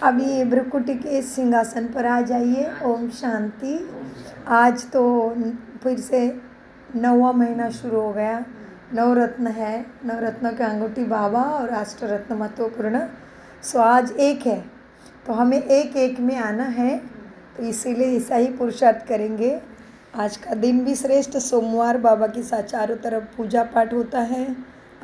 अभी भ्रुकुटी के सिंहासन पर आ जाइए। ओम शांति। आज तो फिर से 9वां महीना शुरू हो गया। नवरत्न है, नवरत्नों के अंगूठी बाबा और अष्टरत्न महत्वपूर्ण। सो आज एक है तो हमें एक एक में आना है, तो इसीलिए ऐसा ही पुरुषार्थ करेंगे। आज का दिन भी श्रेष्ठ सोमवार बाबा के साथ चारों तरफ पूजा पाठ होता है।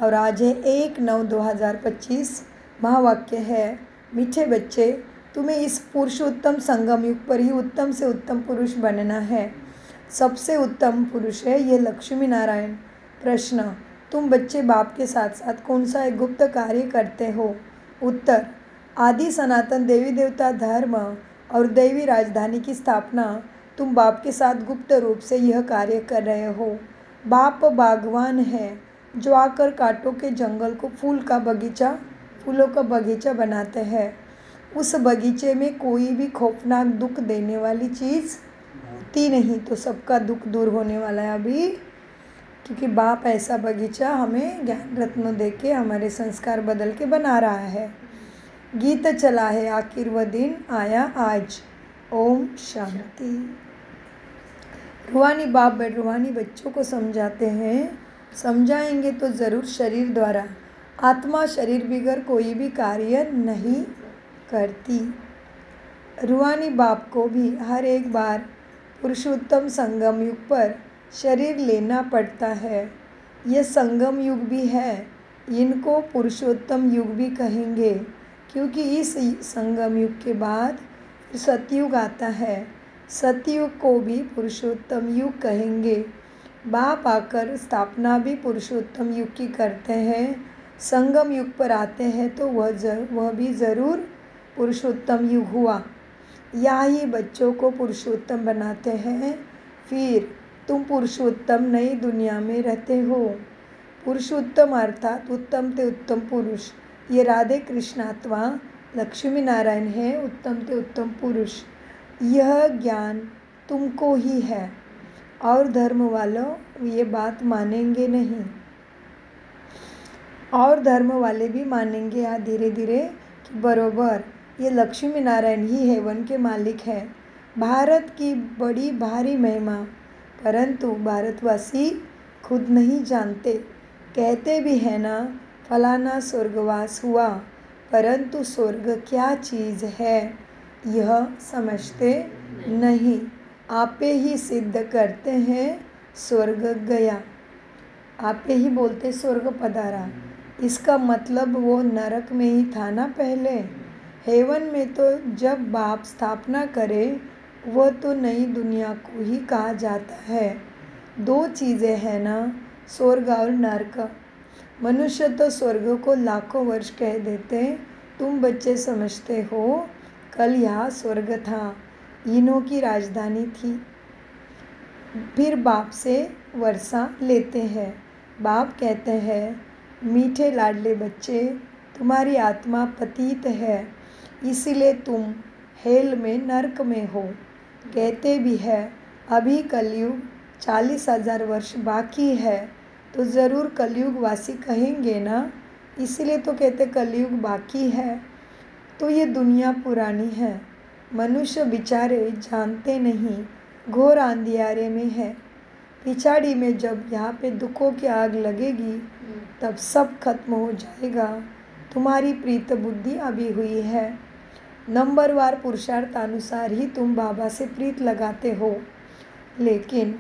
और आज है 1/9/2025। महावाक्य है, मीठे बच्चे, तुम्हें इस पुरुषोत्तम संगम युग पर ही उत्तम से उत्तम पुरुष बनना है। सबसे उत्तम पुरुष है ये लक्ष्मी नारायण। प्रश्न, तुम बच्चे बाप के साथ साथ कौन सा एक गुप्त कार्य करते हो? उत्तर, आदि सनातन देवी देवता धर्म और दैवी राजधानी की स्थापना तुम बाप के साथ गुप्त रूप से यह कार्य कर रहे हो। बाप बागवान है जो आकर कांटों के जंगल को फूलों का बगीचा बनाते हैं। उस बगीचे में कोई भी खौफनाक दुख देने वाली चीज़ होती नहीं, तो सबका दुख दूर होने वाला है अभी, क्योंकि बाप ऐसा बगीचा हमें ज्ञान रत्न दे के हमारे संस्कार बदल के बना रहा है। गीत चला है, आखिर वह दिन आया आज। ओम शांति। रूहानी बाप रूहानी बच्चों को समझाते हैं, समझाएंगे तो ज़रूर शरीर द्वारा। आत्मा शरीर बिगर कोई भी कार्य नहीं करती। रूहानी बाप को भी हर एक बार पुरुषोत्तम संगम युग पर शरीर लेना पड़ता है। यह संगम युग भी है, इनको पुरुषोत्तम युग भी कहेंगे, क्योंकि इस संगम युग के बाद सतयुग आता है। सतयुग को भी पुरुषोत्तम युग कहेंगे। बाप आकर स्थापना भी पुरुषोत्तम युग की करते हैं। संगम युग पर आते हैं तो वह भी ज़रूर पुरुषोत्तम युग हुआ। यहाँ ही बच्चों को पुरुषोत्तम बनाते हैं। फिर तुम पुरुषोत्तम नई दुनिया में रहते हो। पुरुषोत्तम अर्थात उत्तम ते उत्तम पुरुष। ये राधे कृष्णात्मा लक्ष्मी नारायण है, उत्तम ते उत्तम पुरुष। यह ज्ञान तुमको ही है, और धर्म वालों ये बात मानेंगे नहीं, और धर्म वाले भी मानेंगे धीरे धीरे कि बरोबर ये लक्ष्मी नारायण ही हेवन के मालिक है। भारत की बड़ी भारी महिमा, परंतु भारतवासी खुद नहीं जानते। कहते भी है ना, फलाना स्वर्गवास हुआ, परंतु स्वर्ग क्या चीज़ है यह समझते नहीं। आपे ही सिद्ध करते हैं स्वर्ग गया, आपे ही बोलते स्वर्ग पधारा। इसका मतलब वो नरक में ही था ना पहले। हेवन में तो जब बाप स्थापना करे वो तो नई दुनिया को ही कहा जाता है। दो चीज़ें हैं ना, स्वर्ग और नरक। मनुष्य तो स्वर्ग को लाखों वर्ष कह देते, तुम बच्चे समझते हो कल यहाँ स्वर्ग था, इन्हों की राजधानी थी। फिर बाप से वर्षा लेते हैं। बाप कहते हैं, मीठे लाडले बच्चे, तुम्हारी आत्मा पतित है, इसीलिए तुम हेल में नरक में हो। कहते भी है अभी कलयुग 40,000 वर्ष बाकी है, तो ज़रूर कलयुग वासी कहेंगे ना, इसीलिए तो कहते कलयुग बाकी है। तो ये दुनिया पुरानी है, मनुष्य बेचारे जानते नहीं, घोर अंधियारे में है। पिछाड़ी में जब यहाँ पे दुखों की आग लगेगी तब सब खत्म हो जाएगा। तुम्हारी प्रीत बुद्धि अभी हुई है, नंबरवार पुरुषार्थ अनुसार ही तुम बाबा से प्रीत लगाते हो, लेकिन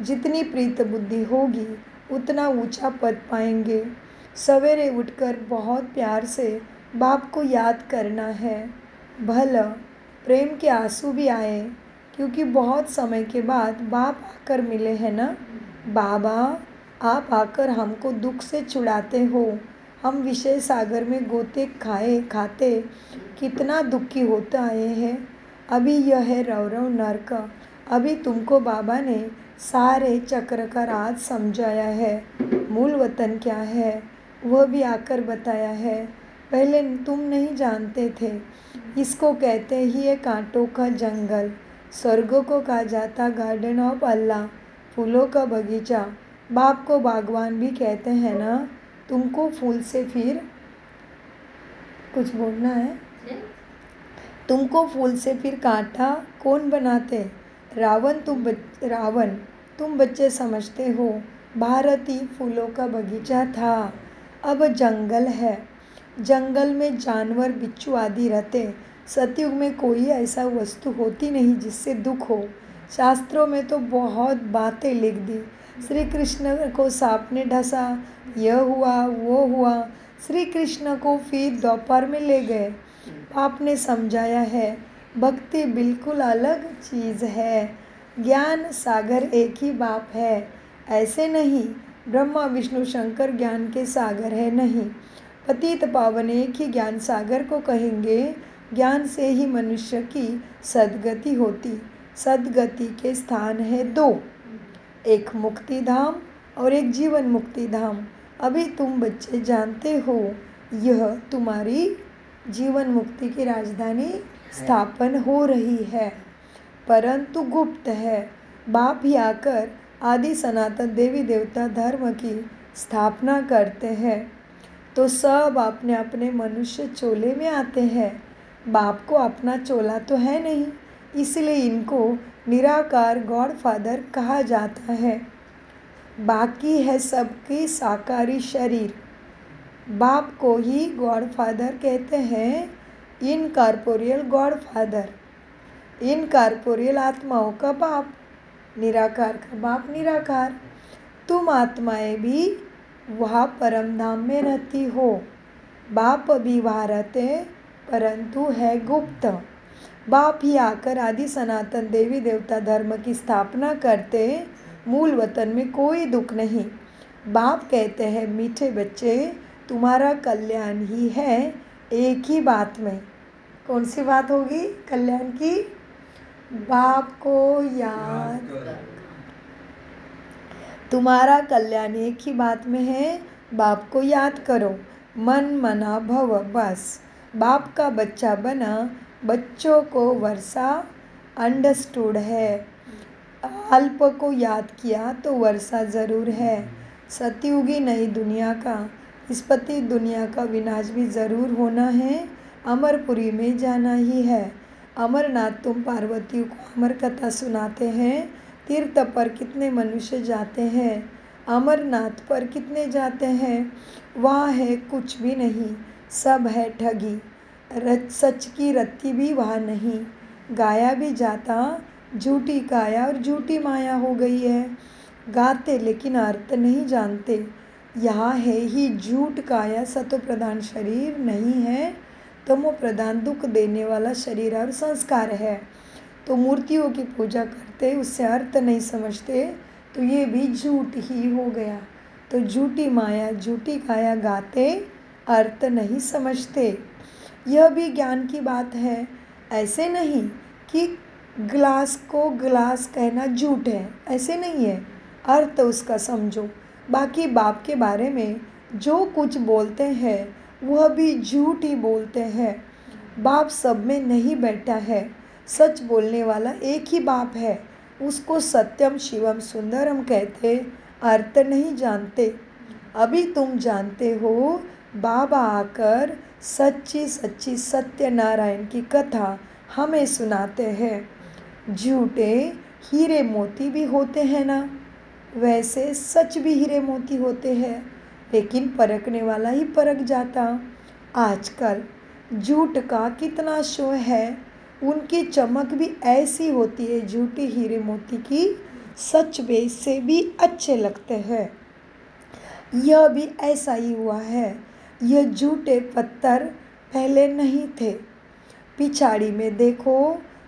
जितनी प्रीत बुद्धि होगी उतना ऊंचा पद पाएंगे। सवेरे उठकर बहुत प्यार से बाप को याद करना है। भला प्रेम के आंसू भी आए, क्योंकि बहुत समय के बाद बाप आकर मिले हैं ना। बाबा आप आकर हमको दुख से छुड़ाते हो। हम विषय सागर में गोते खाते कितना दुखी होते आए हैं। अभी यह है रौरव नरक। अभी तुमको बाबा ने सारे चक्र का राज समझाया है। मूल वतन क्या है वह भी आकर बताया है। पहले तुम नहीं जानते थे। इसको कहते ही है कांटों का जंगल। स्वर्ग को कहा जाता गार्डन ऑफ अल्लाह, फूलों का बगीचा। बाप को बागवान भी कहते हैं ना। तुमको फूल से फिर कुछ बोलना है? तुमको फूल से फिर कांटा कौन बनाते? रावण तुम बच्चे समझते हो भारत ही फूलों का बगीचा था, अब जंगल है। जंगल में जानवर बिच्छू आदि रहते। सतयुग में कोई ऐसा वस्तु होती नहीं जिससे दुख हो। शास्त्रों में तो बहुत बातें लिख दी। श्री कृष्ण को सांप ने डसा, यह हुआ वो हुआ। श्री कृष्ण को फिर दोपहर में ले गए। आपने समझाया है भक्ति बिल्कुल अलग चीज़ है। ज्ञान सागर एक ही बाप है, ऐसे नहीं। ब्रह्मा विष्णु शंकर ज्ञान के सागर है नहीं। पतित पावन एक ही ज्ञान सागर को कहेंगे। ज्ञान से ही मनुष्य की सद्गति होती। सद्गति के स्थान है दो, एक मुक्ति धाम और एक जीवन मुक्ति धाम। अभी तुम बच्चे जानते हो यह तुम्हारी जीवन मुक्ति की राजधानी स्थापन हो रही है, परंतु गुप्त है। बाप ही आकर आदि सनातन देवी देवता धर्म की स्थापना करते हैं, तो सब अपने अपने मनुष्य चोले में आते हैं। बाप को अपना चोला तो है नहीं, इसलिए इनको निराकार गॉड फादर कहा जाता है। बाकी है सबकी साकारी शरीर। बाप को ही गॉड फादर कहते हैं, इनकॉर्पोरियल गॉड फादर। इनकॉर्पोरियल आत्माओं का बाप, निराकार का बाप निराकार। तुम आत्माएं भी वहाँ परम धाम में रहती हो। बाप भी वहाँ रहते परंतु है गुप्त। बाप ही आकर आदि सनातन देवी देवता धर्म की स्थापना करते। मूल वतन में कोई दुख नहीं। बाप कहते हैं मीठे बच्चे तुम्हारा कल्याण ही है एक ही बात में। कौन सी बात होगी कल्याण की? बाप को याद। तुम्हारा कल्याण एक ही बात में है, बाप को याद करो। मन मना भव, बस बाप का बच्चा बना। बच्चों को वर्षा अंडरस्टूड है। अल्प को याद किया तो वर्षा ज़रूर है। सतयुगी नई दुनिया का इस पति दुनिया का विनाश भी ज़रूर होना है। अमरपुरी में जाना ही है। अमरनाथ तुम पार्वती को अमर कथा सुनाते हैं। तीर्थ पर कितने मनुष्य जाते हैं, अमरनाथ पर कितने जाते हैं? वहाँ है कुछ भी नहीं, सब है ठगी। सच की रत्ती भी वहाँ नहीं। गाया भी जाता झूठी काया और झूठी माया हो गई है। गाते लेकिन अर्थ नहीं जानते। यहाँ है ही झूठ काया, सतो प्रधान शरीर नहीं है, तमो प्रधान दुख देने वाला शरीर और संस्कार है। तो मूर्तियों की पूजा करते, उससे अर्थ नहीं समझते, तो ये भी झूठ ही हो गया। तो झूठी माया झूठी काया गाते, अर्थ नहीं समझते। यह भी ज्ञान की बात है। ऐसे नहीं कि ग्लास को ग्लास कहना झूठ है, ऐसे नहीं है। अर्थ उसका समझो। बाकी बाप के बारे में जो कुछ बोलते हैं वह भी झूठ ही बोलते हैं। बाप सब में नहीं बैठा है। सच बोलने वाला एक ही बाप है, उसको सत्यम शिवम सुंदरम कहते। अर्थ नहीं जानते। अभी तुम जानते हो। बाबा आकर सच्ची सच्ची सत्यनारायण की कथा हमें सुनाते हैं। झूठे हीरे मोती भी होते हैं ना, वैसे सच भी हीरे मोती होते हैं, लेकिन परखने वाला ही परख जाता। आजकल झूठ का कितना शो है, उनकी चमक भी ऐसी होती है झूठी हीरे मोती की, सच बेस से भी अच्छे लगते हैं। यह भी ऐसा ही हुआ है। यह झूठे पत्थर पहले नहीं थे। पिछाड़ी में देखो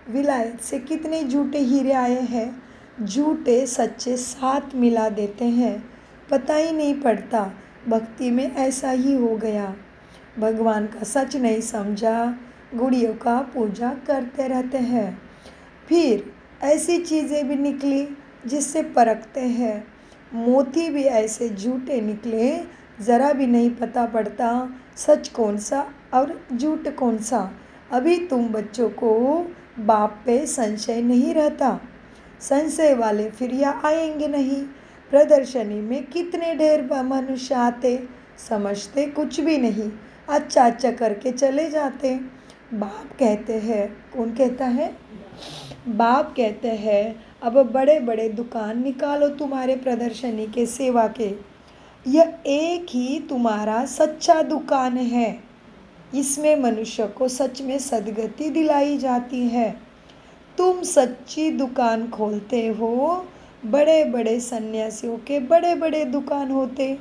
विलायत से कितने झूठे हीरे आए हैं। झूठे सच्चे साथ मिला देते हैं, पता ही नहीं पड़ता। भक्ति में ऐसा ही हो गया। भगवान का सच नहीं समझा, गुड़ियों का पूजा करते रहते हैं। फिर ऐसी चीज़ें भी निकली जिससे परखते हैं। मोती भी ऐसे झूठे निकले, ज़रा भी नहीं पता पड़ता सच कौन सा और झूठ कौन सा। अभी तुम बच्चों को बाप पे संशय नहीं रहता। संशय वाले फिर यहाँ आएंगे नहीं। प्रदर्शनी में कितने ढेर मनुष्य आते, समझते कुछ भी नहीं, अच्छा अच्छा करके चले जाते। बाप कहते हैं, कौन कहता है? बाप कहते हैं, अब बड़े बड़े दुकान निकालो तुम्हारे प्रदर्शनी के, सेवा के। यह एक ही तुम्हारा सच्चा दुकान है। इसमें मनुष्य को सच में सद्गति दिलाई जाती है। तुम सच्ची दुकान खोलते हो। बड़े बड़े सन्यासियों के बड़े बड़े दुकान होते,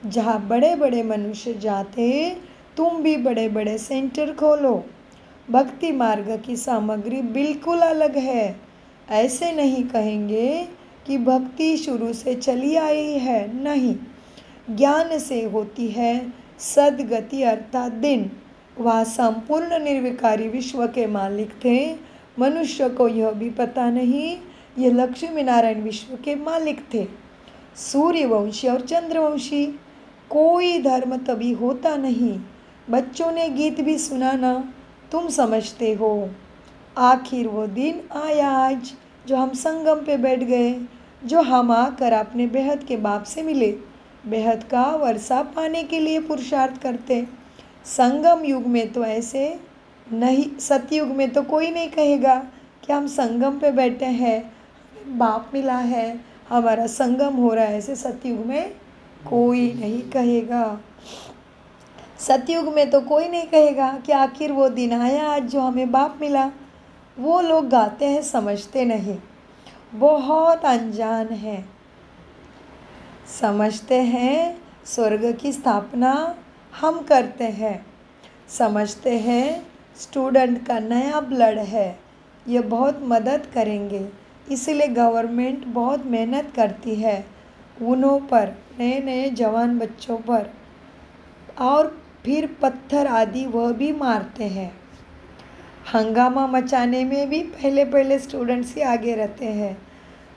जहाँ बड़े बड़े मनुष्य जाते। तुम भी बड़े बड़े सेंटर खोलो। भक्ति मार्ग की सामग्री बिल्कुल अलग है। ऐसे नहीं कहेंगे कि भक्ति शुरू से चली आई है, नहीं, ज्ञान से होती है सद्गति अर्थात दिन। वह संपूर्ण निर्विकारी विश्व के मालिक थे। मनुष्य को यह भी पता नहीं, ये लक्ष्मी नारायण विश्व के मालिक थे। सूर्यवंशी और चंद्रवंशी, कोई धर्म तभी होता नहीं। बच्चों ने गीत भी सुना ना, तुम समझते हो। आखिर वो दिन आया आज, जो हम संगम पे बैठ गए, जो हम आकर अपने बेहद के बाप से मिले, बेहद का वर्षा पाने के लिए पुरुषार्थ करते। संगम युग में तो ऐसे नहीं, सतयुग में तो कोई नहीं कहेगा कि हम संगम पे बैठे हैं, बाप मिला है, हमारा संगम हो रहा है। ऐसे सतयुग में कोई नहीं कहेगा। सतयुग में तो कोई नहीं कहेगा कि आखिर वो दिन आया आज जो हमें बाप मिला। वो लोग गाते हैं, समझते नहीं, बहुत अनजान है। समझते हैं स्वर्ग की स्थापना हम करते हैं, समझते हैं स्टूडेंट का नया ब्लड है, ये बहुत मदद करेंगे, इसलिए गवर्नमेंट बहुत मेहनत करती है उन्हों पर, नए नए जवान बच्चों पर, और फिर पत्थर आदि वह भी मारते हैं। हंगामा मचाने में भी पहले पहले स्टूडेंट्स ही आगे रहते हैं।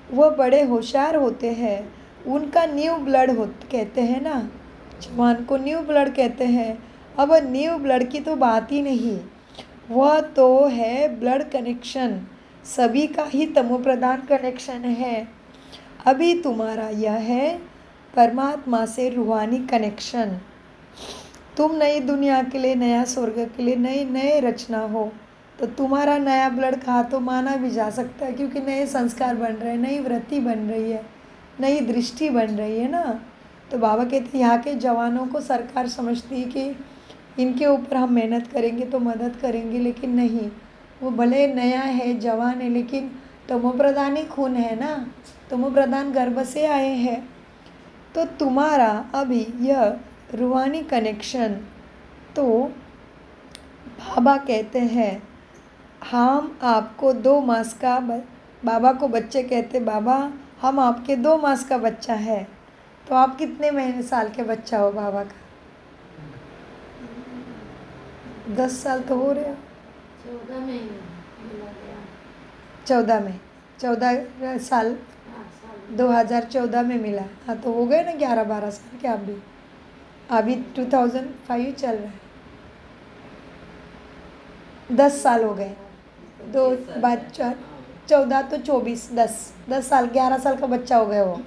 वह बड़े होशियार होते हैं, उनका न्यू ब्लड कहते हैं ना, जवान को न्यू ब्लड कहते हैं। अब न्यू ब्लड की तो बात ही नहीं, वह तो है ब्लड कनेक्शन, सभी का ही तमो प्रधान कनेक्शन है। अभी तुम्हारा यह है परमात्मा से रूहानी कनेक्शन। तुम नई दुनिया के लिए, नया स्वर्ग के लिए नए नए रचना हो, तो तुम्हारा नया ब्लड कहा तो माना भी जा सकता है, क्योंकि नए संस्कार बन रहे हैं, नई वृत्ति बन रही है, नई दृष्टि बन रही है ना। तो बाबा कहते हैं यहाँ के जवानों को सरकार समझती है कि इनके ऊपर हम मेहनत करेंगे तो मदद करेंगे, लेकिन नहीं, वो भले नया है, जवान है, लेकिन तमो प्रधान ही खून है ना, तमो प्रधान गर्भ से आए हैं। तो तुम्हारा अभी यह रूहानी कनेक्शन, तो बाबा कहते हैं हम आपको 2 मास का, बाबा को बच्चे कहते, बाबा हम आपके 2 मास का बच्चा है। तो आप कितने महीने साल के बच्चा हो बाबा का? 10 साल तो हो रहे हो। 14 साल 2014 में मिला। हाँ, तो हो गए ना 11-12 साल के। आप भी अभी 2005 चल रहा है, 10 साल हो गए। 2 बच्चा 14 तो 24, 10 साल, 11 साल का बच्चा हो गया वो,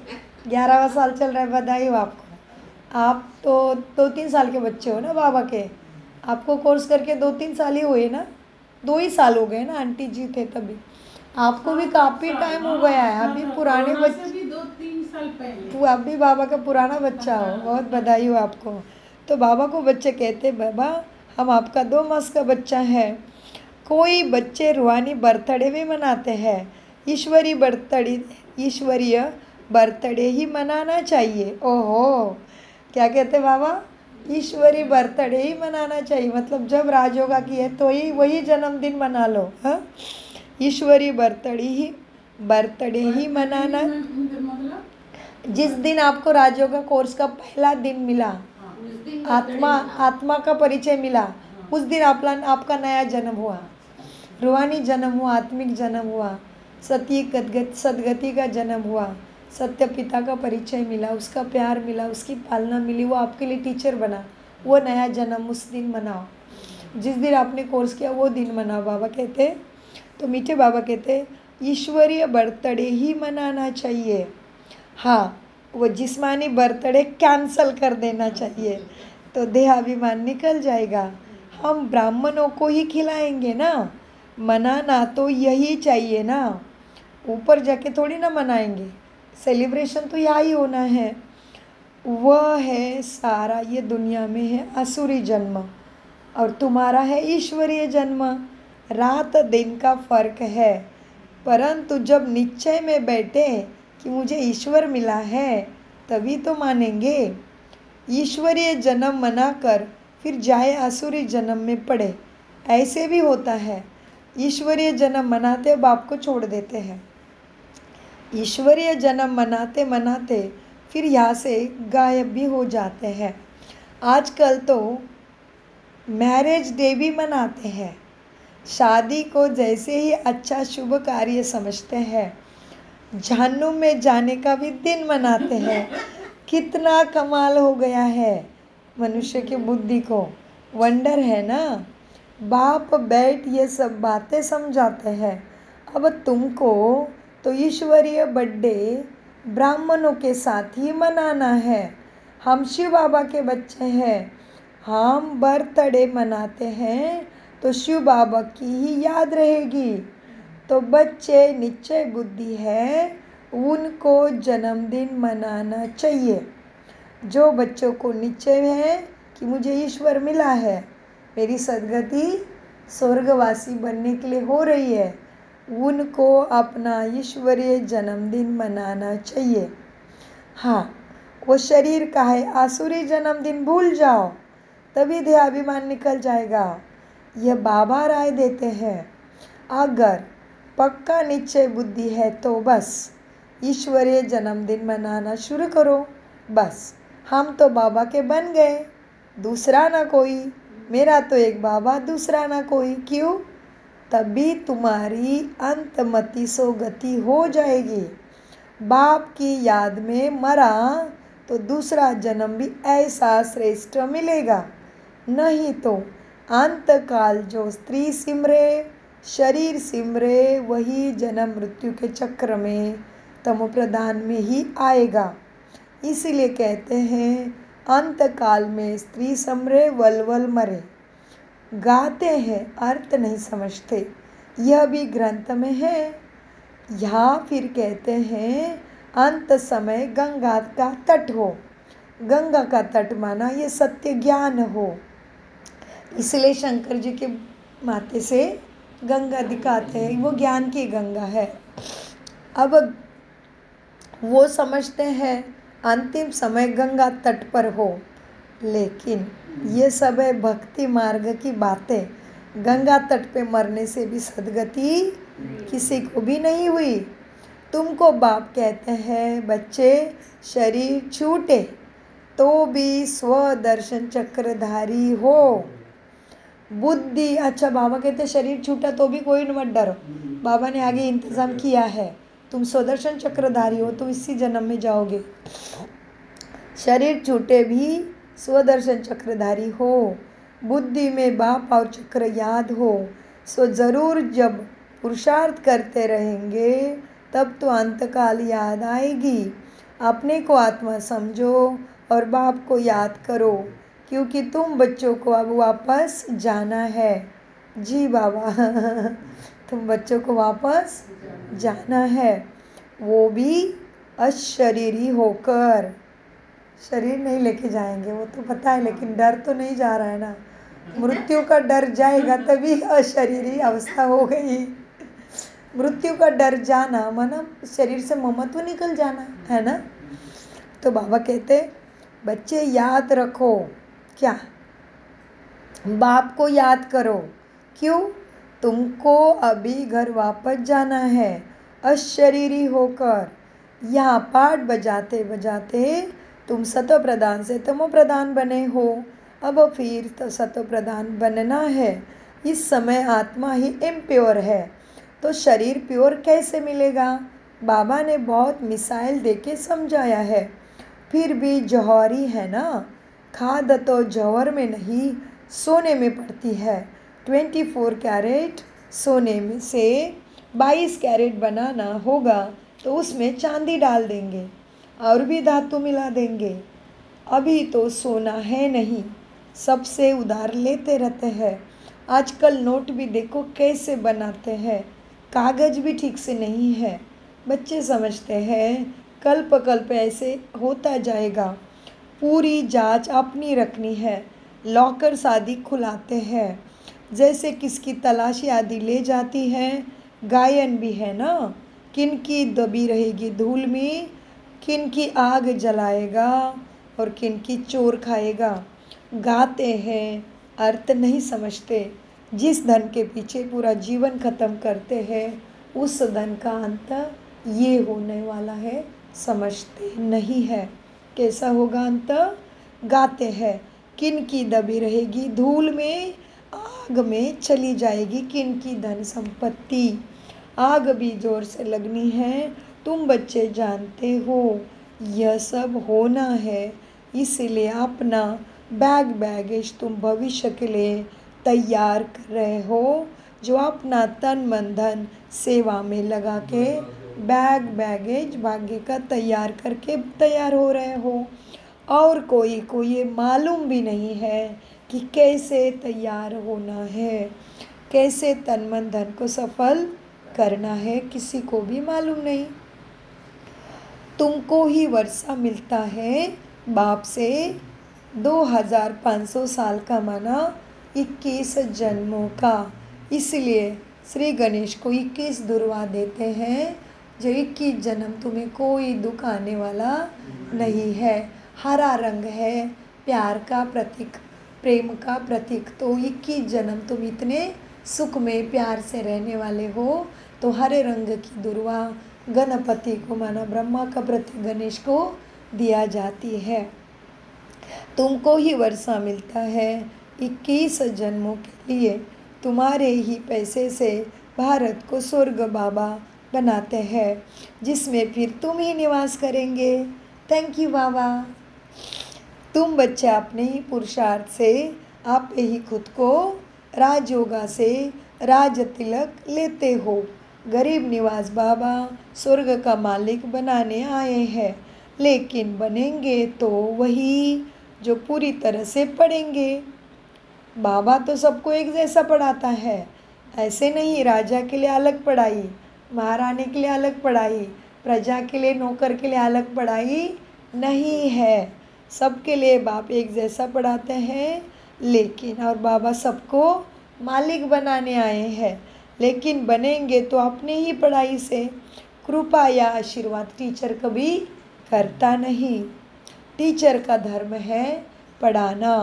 11वां साल चल रहा है। बधाई हो आपको। आप तो 2-3 साल के बच्चे हो ना बाबा के, आपको कोर्स करके 2-3 साल ही हुए ना, 2 ही साल हो गए ना, आंटी जी थे तभी। आपको भी काफ़ी टाइम हो गया है, अभी पुराने बच्चे, 2-3 साल पहले तू आप भी बाबा का पुराना बच्चा हो, बहुत बधाई हो आपको। तो बाबा को बच्चे कहते, बाबा हम आपका 2 मास का बच्चा है। कोई बच्चे रूहानी बर्थडे भी मनाते हैं, ईश्वरीय बर्थडे ही मनाना चाहिए। ओहो, क्या कहते बाबा? ईश्वरीय बर्थडे ही मनाना चाहिए, मतलब जब राजयोगा की है तो ही वही जन्मदिन मना लो। हाँ, ईश्वरीय बर्थडे ही मनाना, जिस दिन आपको राजयोगा कोर्स का पहला दिन मिला, आत्मा का परिचय मिला, उस दिन आपका नया जन्म हुआ, रूहानी जन्म हुआ, आत्मिक जन्म हुआ, सदगति का जन्म हुआ, सत्य पिता का परिचय मिला, उसका प्यार मिला, उसकी पालना मिली, वो आपके लिए टीचर बना। वो नया जन्म उस दिन मनाओ, जिस दिन आपने कोर्स किया वो दिन मनाओ। बाबा कहते, तो मीठे बाबा कहते ईश्वरीय बर्थडे ही मनाना चाहिए। हाँ, वो जिस्मानी बर्थडे कैंसल कर देना चाहिए, तो देहाभिमान निकल जाएगा। हम ब्राह्मणों को ही खिलाएंगे ना, मनाना तो यही चाहिए ना, ऊपर जाके थोड़ी ना मनाएंगे। सेलिब्रेशन तो यहाँ ही होना है। वह है सारा ये दुनिया में है असुरी जन्म, और तुम्हारा है ईश्वरीय जन्म। रात दिन का फर्क है, परंतु जब निश्चय में बैठे कि मुझे ईश्वर मिला है तभी तो मानेंगे। ईश्वरीय जन्म मनाकर फिर जाए आसुरी जन्म में पड़े, ऐसे भी होता है। ईश्वरीय जन्म मनाते बाप को छोड़ देते हैं, ईश्वरीय जन्म मनाते मनाते फिर यहाँ से गायब भी हो जाते हैं। आजकल तो मैरिज डे भी मनाते हैं, शादी को जैसे ही अच्छा शुभ कार्य समझते हैं, जहन्नुम में जाने का भी दिन मनाते हैं। कितना कमाल हो गया है मनुष्य की बुद्धि को, वंडर है ना। बाप बैठ ये सब बातें समझाते हैं। अब तुमको तो ईश्वरीय बर्थडे ब्राह्मणों के साथ ही मनाना है। हम शिव बाबा के बच्चे हैं, हम बर्थडे मनाते हैं तो शिव बाबा की ही याद रहेगी। तो बच्चे निश्चय बुद्धि है, उनको जन्मदिन मनाना चाहिए। जो बच्चों को निश्चय है कि मुझे ईश्वर मिला है, मेरी सद्गति स्वर्गवासी बनने के लिए हो रही है, उनको अपना ईश्वरीय जन्मदिन मनाना चाहिए। हाँ, वो शरीर का है आसुरी जन्मदिन भूल जाओ, तभी देहाभिमान निकल जाएगा। यह बाबा राय देते हैं। अगर पक्का निश्चय बुद्धि है तो बस ईश्वरीय जन्मदिन मनाना शुरू करो। बस हम तो बाबा के बन गए, दूसरा ना कोई, मेरा तो एक बाबा दूसरा ना कोई। क्यों? तभी तुम्हारी अंतमति सोगति हो जाएगी। बाप की याद में मरा तो दूसरा जन्म भी ऐसा श्रेष्ठ मिलेगा। नहीं तो अंतकाल जो स्त्री सिमरे, शरीर सिमरे, वही जन्म मृत्यु के चक्र में तमो प्रधान में ही आएगा। इसीलिए कहते हैं अंतकाल में स्त्री समरे वलवल मरे। गाते हैं, अर्थ नहीं समझते, यह भी ग्रंथ में है। यहाँ फिर कहते हैं अंत समय गंगा का तट हो। गंगा का तट माना ये सत्य ज्ञान हो, इसलिए शंकर जी के माथे से गंगा दिखाते हैं, वो ज्ञान की गंगा है। अब वो समझते हैं अंतिम समय गंगा तट पर हो, लेकिन ये सब है भक्ति मार्ग की बातें। गंगा तट पे मरने से भी सद्गति किसी को भी नहीं हुई। तुमको बाप कहते हैं बच्चे शरीर छूटे तो भी स्वदर्शन चक्रधारी हो। बुद्धि, अच्छा बाबा कहते शरीर छूटा तो भी कोई मत डरो, बाबा ने आगे इंतज़ाम किया है, तुम स्वदर्शन चक्रधारी हो, तुम इसी जन्म में जाओगे। शरीर छूटे भी स्वदर्शन चक्रधारी हो, बुद्धि में बाप और चक्र याद हो, सो ज़रूर जब पुरुषार्थ करते रहेंगे तब तो अंतकाल याद आएगी। अपने को आत्मा समझो और बाप को याद करो, क्योंकि तुम बच्चों को अब वापस जाना है। जी बाबा तुम बच्चों को वापस जाना है, वो भी अशरीरी होकर। शरीर नहीं लेके जाएंगे वो तो पता है, लेकिन डर तो नहीं जा रहा है ना। मृत्यु का डर जाएगा तभी अशरीरी अवस्था हो गई। मृत्यु का डर जाना माना शरीर से ममत्व निकल जाना है ना। तो बाबा कहते बच्चे याद रखो, क्या? बाप को याद करो। क्यों? तुमको अभी घर वापस जाना है अशरीरी होकर। यहाँ पाठ बजाते बजाते तुम सतो प्रधान से तमो प्रधान बने हो, अब फिर तो सतो प्रधान बनना है। इस समय आत्मा ही इम्प्योर है, तो शरीर प्योर कैसे मिलेगा? बाबा ने बहुत मिसाइल देके समझाया है, फिर भी जौहरी है ना। खाद तो जौहर में नहीं सोने में पड़ती है। 24 कैरेट सोने में से 22 कैरेट बनाना होगा तो उसमें चांदी डाल देंगे और भी धातु मिला देंगे। अभी तो सोना है नहीं, सबसे उधार लेते रहते हैं। आजकल नोट भी देखो कैसे बनाते हैं, कागज़ भी ठीक से नहीं है। बच्चे समझते हैं कल्प कल्प ऐसे होता जाएगा। पूरी जांच अपनी रखनी है। लॉकर शादी खुलाते हैं, जैसे किसकी तलाशी आदि ले जाती है। गायन भी है ना, किन की दबी रहेगी धूल में, किन की आग जलाएगा और किन की चोर खाएगा। गाते हैं, अर्थ नहीं समझते। जिस धन के पीछे पूरा जीवन खत्म करते हैं, उस धन का अंत ये होने वाला है, समझते नहीं है। कैसा होगा अंत? गाते हैं, किन की दबी रहेगी धूल में, आग में चली जाएगी किन की धन संपत्ति। आग भी जोर से लगनी है, तुम बच्चे जानते हो यह सब होना है। इसलिए अपना बैगेज तुम भविष्य के लिए तैयार कर रहे हो, जो अपना तन मन धन सेवा में लगा के बैगेज भाग्य का तैयार करके तैयार हो रहे हो। और कोई को ये मालूम भी नहीं है कि कैसे तैयार होना है, कैसे तन मन धन को सफल करना है, किसी को भी मालूम नहीं। तुमको ही वर्षा मिलता है बाप से, 2500 साल का माना 21 जन्मों का। इसलिए श्री गणेश को 21 दुर्वा देते हैं, जो 21 जन्म तुम्हें कोई दुख आने वाला नहीं है। हरा रंग है प्यार का प्रतीक, प्रेम का प्रतीक। तो 21 जन्म तुम इतने सुख में प्यार से रहने वाले हो, तो हरे रंग की दुर्वा गणपति को माना ब्रह्मा का प्रतीक गणेश को दिया जाती है। तुमको ही वर्षा मिलता है 21 जन्मों के लिए। तुम्हारे ही पैसे से भारत को स्वर्ग बाबा बनाते हैं, जिसमें फिर तुम ही निवास करेंगे। थैंक यू बाबा। तुम बच्चे अपने ही पुरुषार्थ से आप ही खुद को राजयोगा से राज तिलक लेते हो। गरीब निवास बाबा स्वर्ग का मालिक बनाने आए हैं, लेकिन बनेंगे तो वही जो पूरी तरह से पढ़ेंगे। बाबा तो सबको एक जैसा पढ़ाता है, ऐसे नहीं राजा के लिए अलग पढ़ाई, महारानी के लिए अलग पढ़ाई, प्रजा के लिए नौकर के लिए अलग पढ़ाई नहीं है। सबके लिए बाप एक जैसा पढ़ाते हैं, लेकिन और बाबा सबको मालिक बनाने आए हैं, लेकिन बनेंगे तो अपने ही पढ़ाई से। कृपा या आशीर्वाद टीचर कभी करता नहीं। टीचर का धर्म है पढ़ाना,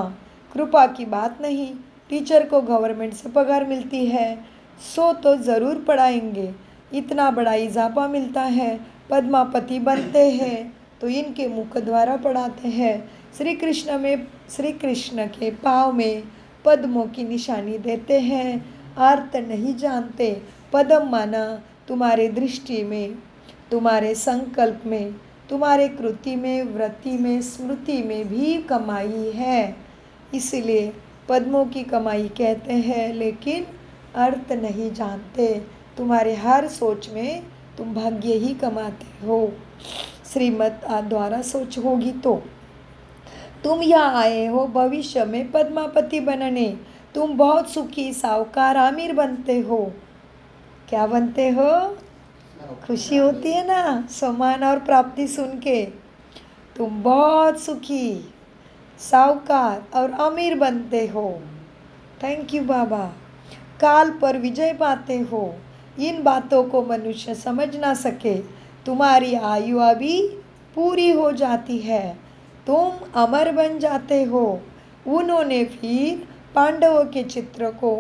कृपा की बात नहीं। टीचर को गवर्नमेंट से पगार मिलती है, सो तो ज़रूर पढ़ाएंगे। इतना बड़ा इजाफा मिलता है, पद्मापति बनते हैं तो इनके मुख द्वारा पढ़ाते हैं। श्री कृष्ण के पाँव में पद्मों की निशानी देते हैं। अर्थ नहीं जानते। पद्म माना तुम्हारे दृष्टि में, तुम्हारे संकल्प में, तुम्हारे कृति में, वृत्ति में, स्मृति में भी कमाई है। इसलिए पद्मों की कमाई कहते हैं, लेकिन अर्थ नहीं जानते। तुम्हारे हर सोच में तुम भाग्य ही कमाते हो। श्रीमत द्वारा सोच होगी तो तुम यहाँ आए हो भविष्य में पद्मापति बनने। तुम बहुत सुखी साहूकार अमीर बनते हो। क्या बनते हो? खुशी होती है ना सम्मान और प्राप्ति सुन के। तुम बहुत सुखी साहूकार और अमीर बनते हो। थैंक यू बाबा। काल पर विजय पाते हो। इन बातों को मनुष्य समझ ना सके। तुम्हारी आयु अभी पूरी हो जाती है, तुम अमर बन जाते हो। उन्होंने फिर पांडवों के चित्र को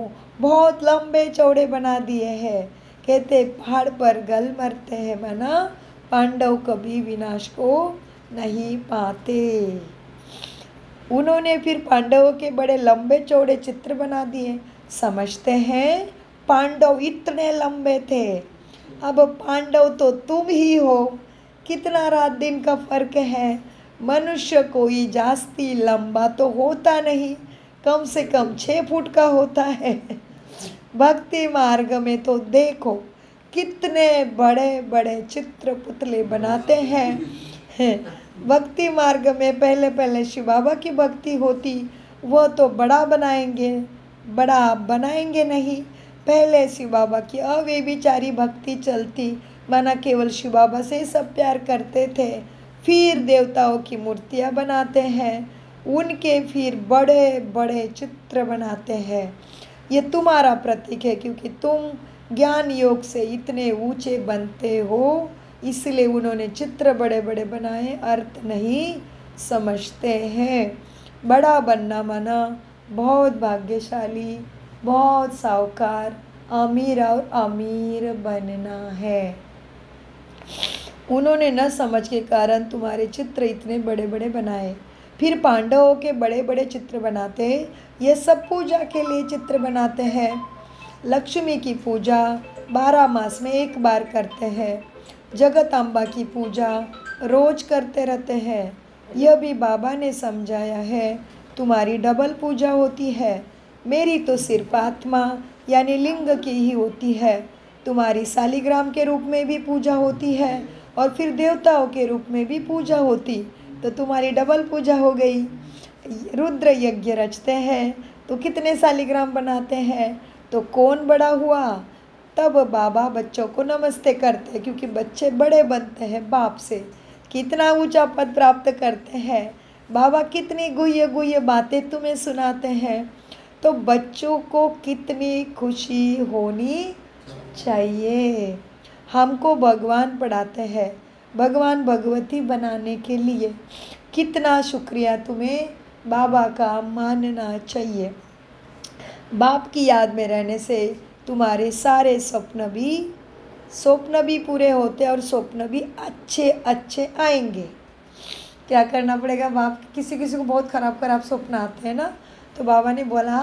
बहुत लंबे चौड़े बना दिए हैं। कहते पहाड़ पर गल मरते हैं, माना पांडव कभी विनाश को नहीं पाते। उन्होंने फिर पांडवों के बड़े लंबे चौड़े चित्र बना दिए। समझते हैं पांडव इतने लंबे थे, अब पांडव तो तुम ही हो। कितना रात दिन का फर्क है। मनुष्य कोई जास्ती लंबा तो होता नहीं, कम से कम 6 फुट का होता है। भक्ति मार्ग में तो देखो कितने बड़े बड़े चित्र पुतले बनाते हैं। भक्ति मार्ग में पहले पहले शिव बाबा की भक्ति होती, वह तो बड़ा बनाएंगे, बड़ा आप बनाएंगे नहीं। पहले शिव बाबा की अव्यभिचारी भक्ति चलती, माना केवल शिव बाबा से सब प्यार करते थे। फिर देवताओं की मूर्तियाँ बनाते हैं, उनके फिर बड़े बड़े चित्र बनाते हैं। ये तुम्हारा प्रतीक है, क्योंकि तुम ज्ञान योग से इतने ऊंचे बनते हो, इसलिए उन्होंने चित्र बड़े बड़े बनाए, अर्थ नहीं समझते हैं। बड़ा बनना माना बहुत भाग्यशाली, बहुत साहूकार, अमीर और अमीर बनना है। उन्होंने न समझ के कारण तुम्हारे चित्र इतने बड़े बड़े बनाए। फिर पांडवों के बड़े बड़े चित्र बनाते, ये सब पूजा के लिए चित्र बनाते हैं। लक्ष्मी की पूजा 12 मास में एक बार करते हैं। जगदम्बा की पूजा रोज करते रहते हैं। यह भी बाबा ने समझाया है। तुम्हारी डबल पूजा होती है, मेरी तो सिर्फ आत्मा यानी लिंग की ही होती है। तुम्हारी शालिग्राम के रूप में भी पूजा होती है और फिर देवताओं के रूप में भी पूजा होती, तो तुम्हारी डबल पूजा हो गई। रुद्र यज्ञ रचते हैं तो कितने शालिग्राम बनाते हैं, तो कौन बड़ा हुआ? तब बाबा बच्चों को नमस्ते करते हैं, क्योंकि बच्चे बड़े बनते हैं बाप से, कितना ऊंचा पद प्राप्त करते हैं। बाबा कितनी गुह्य गुह्य बातें तुम्हें सुनाते हैं, तो बच्चों को कितनी खुशी होनी चाहिए। हमको भगवान पढ़ाते हैं, भगवान भगवती बनाने के लिए कितना शुक्रिया तुम्हें बाबा का मानना चाहिए। बाप की याद में रहने से तुम्हारे सारे स्वप्न भी पूरे होते और स्वप्न भी अच्छे अच्छे आएंगे। क्या करना पड़ेगा? बाप किसी किसी को बहुत खराब खराब स्वप्न आते हैं ना, तो बाबा ने बोला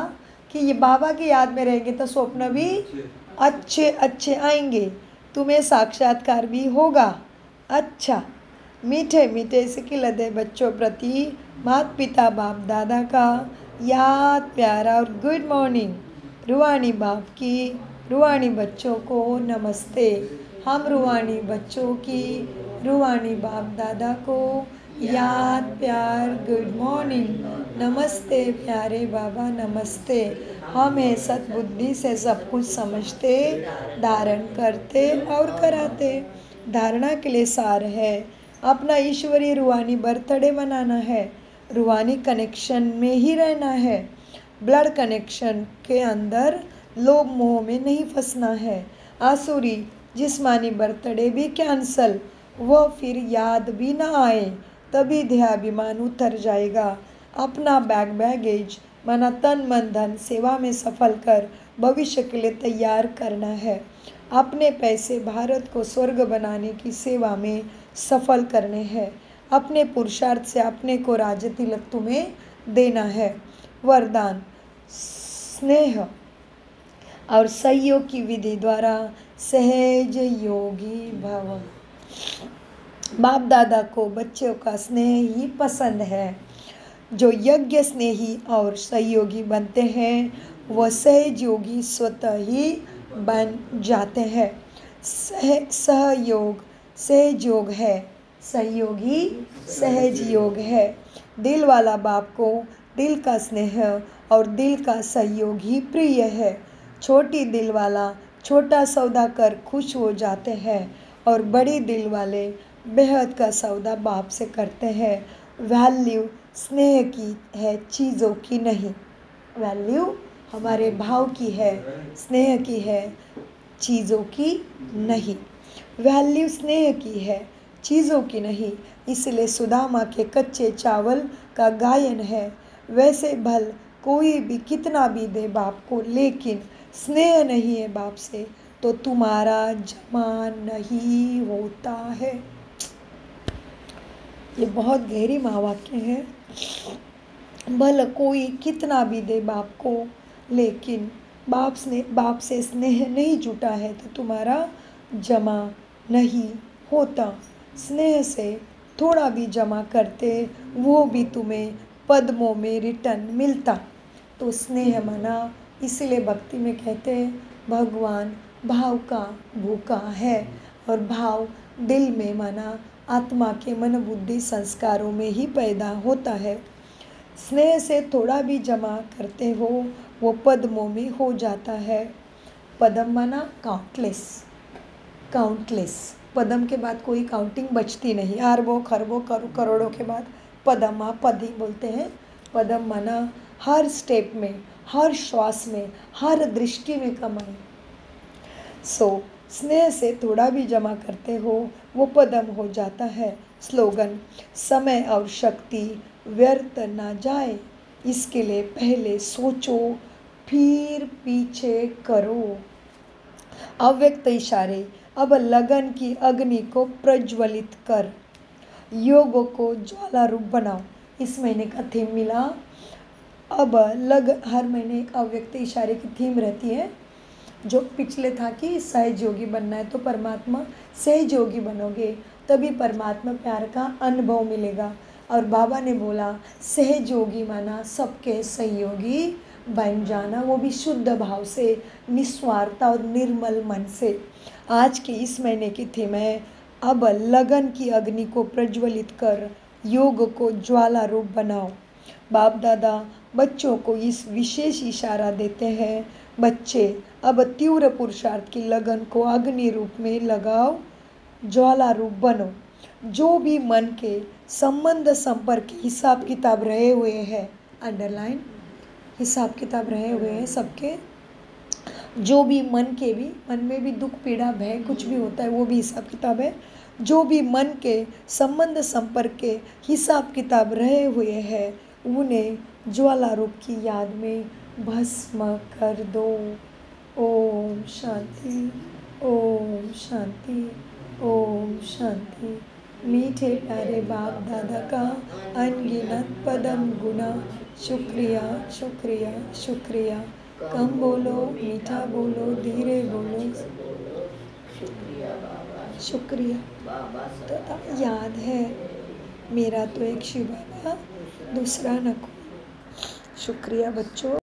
कि ये बाबा की याद में रहेंगे तो स्वप्न भी अच्छे अच्छे आएंगे, तुम्हें साक्षात्कार भी होगा। अच्छा, मीठे मीठे से खिलते बच्चों प्रति माता पिता बाप दादा का याद प्यारा और गुड मॉर्निंग। रूहानी बाप की रूहानी बच्चों को नमस्ते। हम रूहानी बच्चों की रूहानी बाप दादा को याद प्यार गुड मॉर्निंग। नमस्ते प्यारे बाबा, नमस्ते। हम है सद्बुद्धि से सब कुछ समझते, धारण करते और कराते। धारणा के लिए सार है, अपना ईश्वरीय रूहानी बर्थडे मनाना है, रूहानी कनेक्शन में ही रहना है, ब्लड कनेक्शन के अंदर लोभ मोह में नहीं फंसना है। आसुरी जिस्मानी बर्थडे भी कैंसल, वह फिर याद भी ना आए, तभी देहाभिमान उतर जाएगा। अपना बैगेज माना तन मन धन सेवा में सफल कर भविष्य के लिए तैयार करना है। अपने पैसे भारत को स्वर्ग बनाने की सेवा में सफल करने हैं। अपने पुरुषार्थ से अपने को राज्य तिलक तुम्हें देना है। वरदान, स्नेह और सहयोग की विधि द्वारा सहज योगी भव। बाप दादा को बच्चों का स्नेह ही पसंद है। जो यज्ञ स्नेही और सहयोगी बनते हैं, वह सहज योगी स्वतः ही बन जाते हैं। सहयोग सहज योग है, सहयोगी सहज योग है। दिल वाला बाप को दिल का स्नेह और दिल का सहयोग ही प्रिय है। छोटी दिल वाला छोटा सौदा कर खुश हो जाते हैं और बड़ी दिल वाले बेहद का सौदा बाप से करते हैं। वैल्यू स्नेह की है, चीज़ों की नहीं। वैल्यू हमारे भाव की है, स्नेह की है, चीज़ों की नहीं। वैल्यू स्नेह की है, चीज़ों की नहीं। इसलिए सुदामा के कच्चे चावल का गायन है। वैसे भल कोई भी कितना भी दे बाप को, लेकिन स्नेह नहीं है बाप से, तो तुम्हारा जमा नहीं होता है। ये बहुत गहरी महावाक्य है। भल कोई कितना भी दे बाप को, लेकिन बाप से स्नेह नहीं जुटा है तो तुम्हारा जमा नहीं होता। स्नेह से थोड़ा भी जमा करते, वो भी तुम्हें पद्मों में रिटर्न मिलता। तो स्नेह माना, इसलिए भक्ति में कहते हैं भगवान भाव का भूखा है, और भाव दिल में माना आत्मा के मन बुद्धि संस्कारों में ही पैदा होता है। स्नेह से थोड़ा भी जमा करते हो वो पद्मों में हो जाता है। पद्म माना काउंटलेस, काउंटलेस। पद्म के बाद कोई काउंटिंग बचती नहीं, अरबों खरबों करोड़ों के बाद पद्म पद ही बोलते हैं। पद्म माना हर स्टेप में, हर श्वास में, हर दृष्टि में कमाई। स्नेह से थोड़ा भी जमा करते हो वो पद्म हो जाता है। स्लोगन, समय और शक्ति व्यर्थ ना जाए, इसके लिए पहले सोचो फिर पीछे करो। अव्यक्त इशारे, अब लगन की अग्नि को प्रज्वलित कर, योग को ज्वाला रूप बनाओ। इस महीने का थीम मिला। अब हर महीने एक अव्यक्त इशारे की थीम रहती है। जो पिछले था कि सहज योगी बनना है, तो परमात्मा सहज योगी बनोगे तभी परमात्मा प्यार का अनुभव मिलेगा। और बाबा ने बोला सहज योगी माना सबके सहयोगी बन जाना, वो भी शुद्ध भाव से, निस्वार्थ और निर्मल मन से। आज के इस महीने की थीम है, अब लगन की अग्नि को प्रज्वलित कर, योग को ज्वाला रूप बनाओ। बाप दादा बच्चों को इस विशेष इशारा देते हैं, बच्चे अब तीव्र पुरुषार्थ की लगन को अग्नि रूप में लगाओ, ज्वाला रूप बनो। जो भी मन के संबंध संपर्क हिसाब किताब रहे हुए हैं, अंडरलाइन, हिसाब किताब रहे हुए हैं सबके, जो भी मन में भी दुख पीड़ा भय कुछ भी होता है, वो भी हिसाब किताब है। जो भी मन के संबंध संपर्क के हिसाब किताब रहे हुए हैं, उन्हें ज्वाला रूप की याद में भस्म कर दो। ओम शांति, ओम शांति, ओम शांति। मीठे प्यारे बाप दादा का अनगिनत पदम गुना शुक्रिया, शुक्रिया, शुक्रिया। कम बोलो, मीठा बोलो, धीरे बोलो, शुक्रिया। तो याद है मेरा तो एक शिव बाबा, दूसरा नको। शुक्रिया बच्चों।